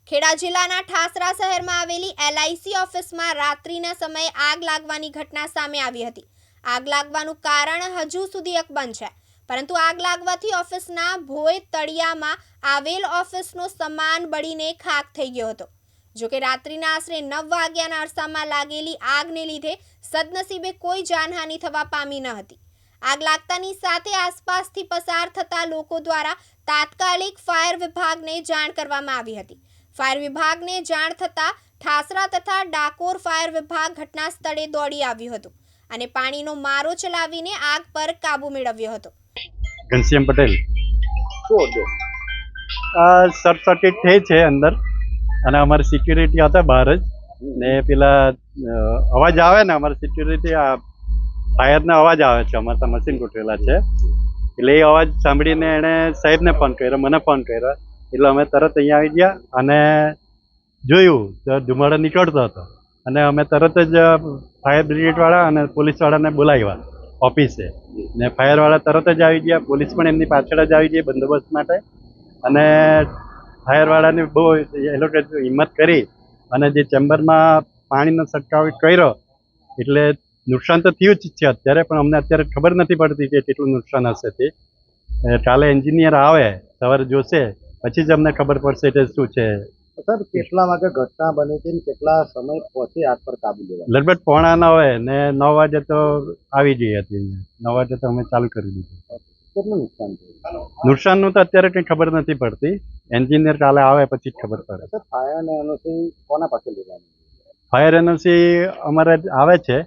ખેડા જિલ્લાના ઠાસરા શહેરમાં આવેલી LIC ઓફિસમાં રાત્રિના સમયે આગ લાગવાની ઘટના સામે આવી હતી। આગ લાગવાનું કારણ હજુ સુધી અકબંધ છે, પરંતુ આગ લાગવાથી ઓફિસના ભોય તળિયામાં આવેલ ઓફિસનો સામાન બળીને ખાખ થઈ ગયો હતો। જો કે રાત્રિના આશરે 9 વાગ્યાના અરસામાં લાગેલી આગને લીધે સદનસીબે કોઈ જાનહાનિ થવા પામી ન હતી। આગ લાગતાની સાથે આસપાસથી પસાર થતા લોકો દ્વારા તાત્કાલિક ફાયર વિભાગને જાણ કરવામાં આવી હતી। ફાયર વિભાગને જાણ થતાં ઠાસરા તથા ડાકોર ફાયર વિભાગ ઘટના સ્થળે દોડી આવ્યું હતું અને પાણીનો મારો ચલાવીને આગ પર કાબુ મેળવ્યો હતો। ઘનશ્યામ પટેલ શોર્ટ સર્કિટ થઈ છે અંદર અને અમારી સિક્યુરિટી હતા બહાર જ ને પેલા અવાજ આવે ને અમારી સિક્યુરિટી ફાયરનો અવાજ આવે છે, અમારા મશીન ગોઠવેલા છે એટલે એ અવાજ સાંભળીને એણે સાહેબને ફોન કર્યો, મને ફોન કર્યો એટલે અમે તરત અહીંયા આવી ગયા અને જોયું તો ધુમાડો નીકળતો હતો અને અમે તરત જ ફાયર બ્રિગેડવાળા અને પોલીસવાળાને બોલાવ્યા ઓફિસે ને ફાયરવાળા તરત જ આવી ગયા, પોલીસ પણ એમની પાછળ જ આવી ગઈ બંદોબસ્ત માટે અને ફાયરવાળાને બહુ એ લોકો હિંમત કરી અને જે ચેમ્બરમાં પાણીનો છંટકાવ કર્યો એટલે નુકસાન તો થયું જ છે અત્યારે, પણ અમને અત્યારે ખબર નથી પડતી કે કેટલું નુકસાન હશે તે કાલે એન્જિનિયર આવે સવારે જોશે પછી જ અમને ખબર પડશે કે શું છે। સર કેટલા વાગે ઘટના બની હતી, કેટલા સમય પછી આગ પર કાબુ લેવાયો? લગભગ 8:45 ને 9 વાગે તો આવી ગઈ હતી, 9 વાગે તો અમે ચાલુ કરી દીધું। કેટલું નુકસાન થયું? નુકસાનનું તો અત્યારે કંઈ ખબર નથી પડતી, એન્જિનિયર કાલે આવે પછી જ ખબર પડે। સર ફાયર અને એનઓસી કોના પાસે લેવાની? ફાયર એનઓસી અમારે આવે છે,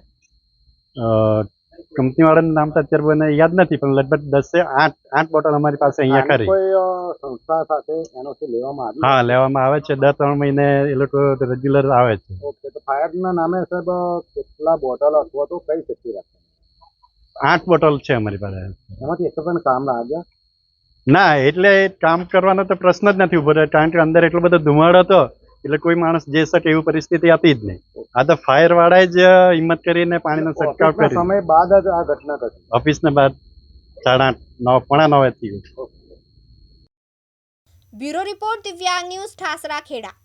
કંપનીવાળાનું નામ તો અત્યારે મને યાદ નથી, પણ લગભગ 10 से 8 બોટલ અમારી પાસે અહીંયા કરી। કોઈ સંસ્થા સાથે એનઓસી લેવામાં આવી? હા, લેવામાં આવે છે, 2-3 મહિને એ લોકો રેગ્યુલર આવે છે। ઓકે, તો ફાયરના નામે સાહેબ કેટલા બોટલ અથવા તો કઈ સેફ્ટી રાખે? 8 બોટલ છે અમારી પાસે। એમાંથી એક પણ કામ લાગ્યા? ના, એટલે કામ કરવાનો તો પ્રશ્ન જ નથી ઉભો રહ્યો, કારણ કે અંદર એટલો બધો ધુમાડો હતો એટલે કોઈ માણસ જઈ શકે એવી પરિસ્થિતિ હતી જ નહીં। આ તો ફાયર વાળાએ જ હિંમત કરીને પાણીનો છંટકાવ કર્યો। સમય બાદ જ આ ઘટના ઘટી? ઓફિસને બાદ 8:30 પોણા 9 થઈ ગયું। બ્યુરો રિપોર્ટ દિવ્યાંગ ન્યૂઝ ઠાસરા ખેડા।